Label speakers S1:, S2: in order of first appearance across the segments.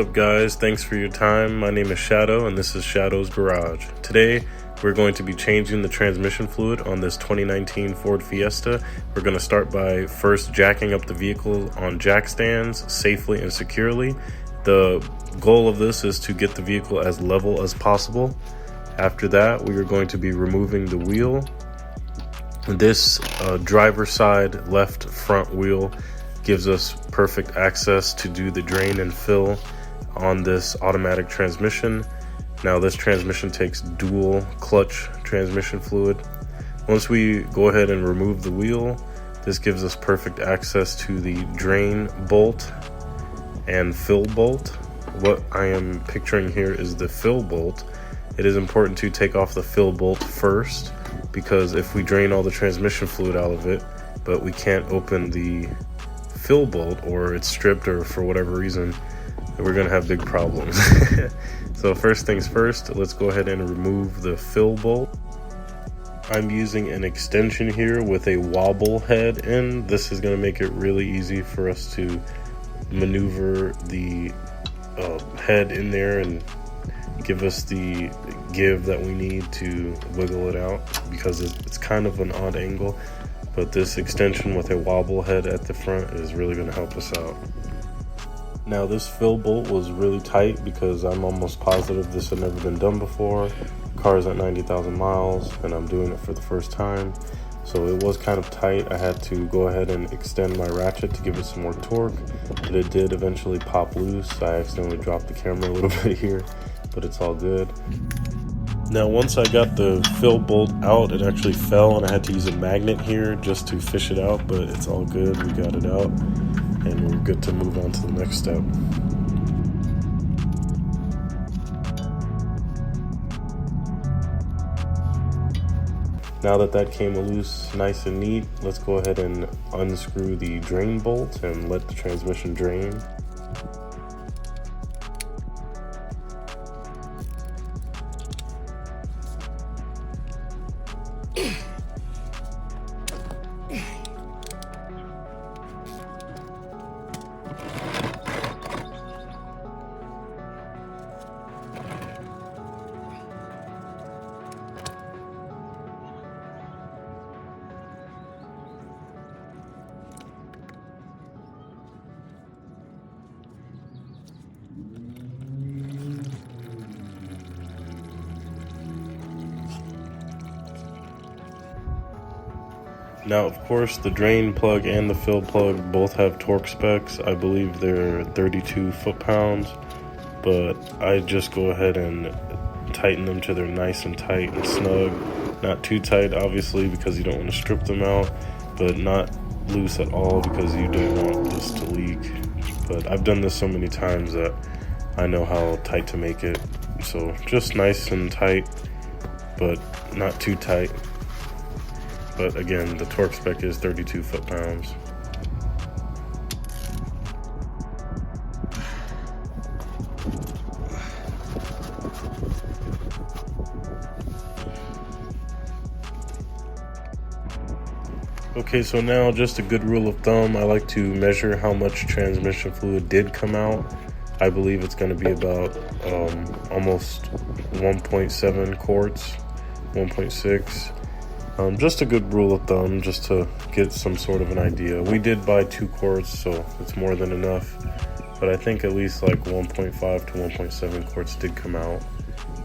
S1: up guys, thanks for your time. My name is Shadow and this is Shadow's Garage. Today we're going to be changing the transmission fluid on this 2019 Ford Fiesta. We're going to start by first jacking up the vehicle on jack stands safely and securely. The goal of this is to get the vehicle as level as possible. After that, we are going to be removing the wheel. This driver's side left front wheel gives us perfect access to do the drain and fill on this automatic transmission. Now this transmission takes dual clutch transmission fluid. Once we go ahead and remove the wheel, this gives us perfect access to the drain bolt and fill bolt. What I am picturing here is the fill bolt. It is important to take off the fill bolt first, because if we drain all the transmission fluid out of it, but we can't open the fill bolt, or it's stripped, or for whatever reason, we're gonna have big problems. So first things first, let's go ahead and remove the fill bolt. I'm using an extension here with a wobble head in. This is gonna make it really easy for us to maneuver the head in there and give us the give that we need to wiggle it out, because it's kind of an odd angle. But this extension with a wobble head at the front is really going to help us out. Now this fill bolt was really tight because I'm almost positive this had never been done before. The car's at 90,000 miles and I'm doing it for the first time. So it was kind of tight. I had to go ahead and extend my ratchet to give it some more torque, but it did eventually pop loose. I accidentally dropped the camera a little bit here, but it's all good. Now once I got the fill bolt out, it actually fell and I had to use a magnet here just to fish it out, but it's all good. We got it out and we're good to move on to the next step. Now that came loose nice and neat, let's go ahead and unscrew the drain bolt and let the transmission drain. Now, of course, the drain plug and the fill plug both have torque specs. I believe they're 32 foot-pounds, but I just go ahead and tighten them to they're nice and tight and snug. Not too tight, obviously, because you don't want to strip them out, but not loose at all because you don't want this to leak. But I've done this so many times that I know how tight to make it. So just nice and tight, but not too tight. But again, the torque spec is 32 foot-pounds. Okay, so now just a good rule of thumb, I like to measure how much transmission fluid did come out. I believe it's going to be about almost 1.7 quarts, 1.6. Just a good rule of thumb, just to get some sort of an idea. We did buy 2 quarts, so it's more than enough. But I think at least like 1.5 to 1.7 quarts did come out.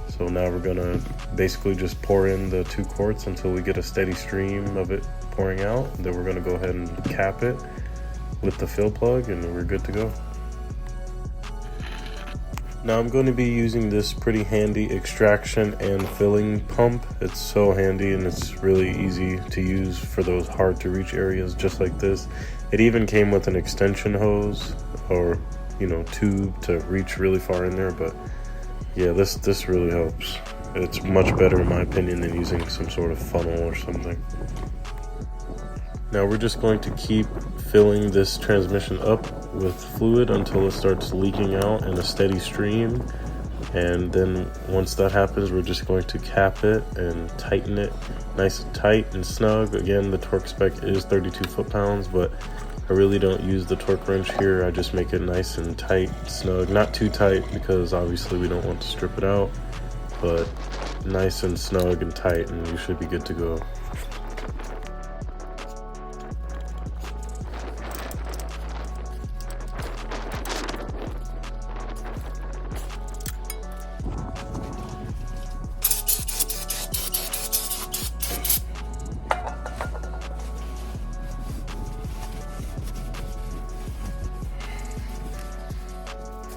S1: So now we're gonna basically just pour in the 2 quarts until we get a steady stream of it pouring out. Then we're gonna go ahead and cap it with the fill plug and we're good to go. Now I'm going to be using this pretty handy extraction and filling pump. It's so handy and it's really easy to use for those hard to reach areas just like this. It even came with an extension hose or, you know, tube to reach really far in there, but yeah, this really helps. It's much better in my opinion than using some sort of funnel or something. Now we're just going to keep filling this transmission up with fluid until it starts leaking out in a steady stream, and then once that happens, we're just going to cap it and tighten it nice and tight and snug. Again, the torque spec is 32 foot-pounds, but I really don't use the torque wrench here. I just make it nice and tight, snug. Not too tight because obviously we don't want to strip it out, but nice and snug and tight, and you should be good to go.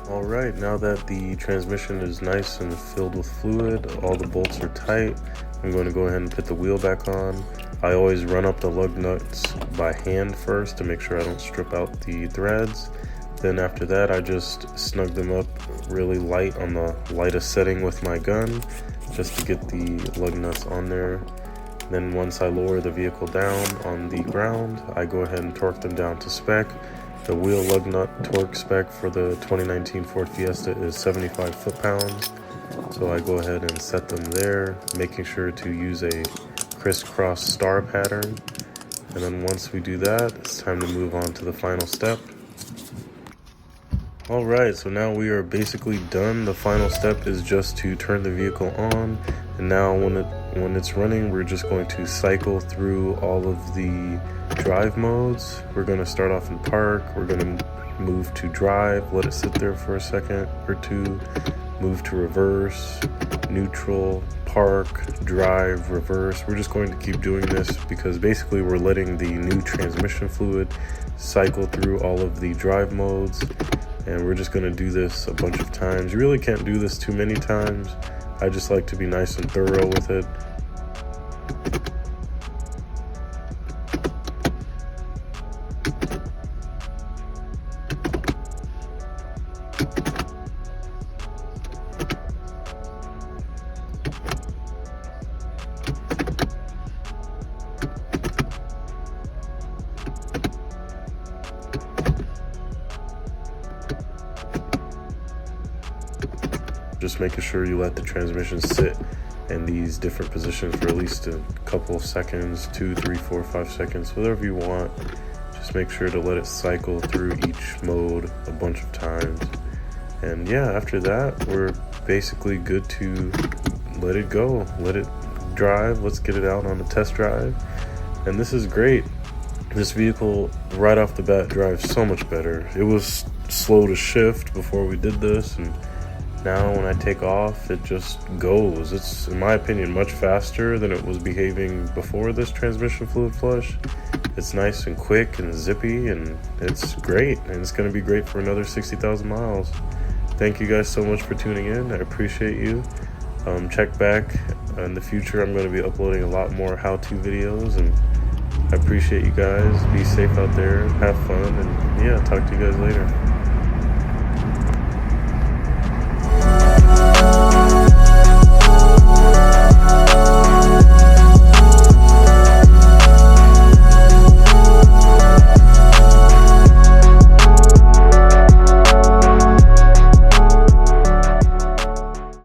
S1: Alright, now that the transmission is nice and filled with fluid, all the bolts are tight, I'm going to go ahead and put the wheel back on. I always run up the lug nuts by hand first to make sure I don't strip out the threads. Then after that, I just snug them up really light on the lightest setting with my gun, just to get the lug nuts on there. Then once I lower the vehicle down on the ground, I go ahead and torque them down to spec. The wheel lug nut torque spec for the 2019 Ford Fiesta is 75 foot-pounds. So I go ahead and set them there, making sure to use a crisscross star pattern. And then once we do that, it's time to move on to the final step. Alright, so now we are basically done. The final step is just to turn the vehicle on. And now when it's running, we're just going to cycle through all of the drive modes. We're going to start off in park, we're going to move to drive, let it sit there for a second or two, move to reverse, neutral, park, drive, reverse. We're just going to keep doing this because basically we're letting the new transmission fluid cycle through all of the drive modes, and we're just going to do this a bunch of times. You really can't do this too many times. I just like to be nice and thorough with it. Just making sure you let the transmission sit in these different positions for at least a couple of seconds, 2, 3, 4, 5 seconds, whatever you want. Just make sure to let it cycle through each mode a bunch of times. And yeah, after that, we're basically good to let it go, let it drive. Let's get it out on a test drive. And this is great. This vehicle right off the bat drives so much better. It was slow to shift before we did this, and now when I take off, it just goes. It's, in my opinion, much faster than it was behaving before this transmission fluid flush. It's nice and quick and zippy, and it's great. And it's going to be great for another 60,000 miles. Thank you guys so much for tuning in. I appreciate you. Check back in the future. I'm going to be uploading a lot more how-to videos, and I appreciate you guys. Be safe out there. Have fun. And yeah, talk to you guys later.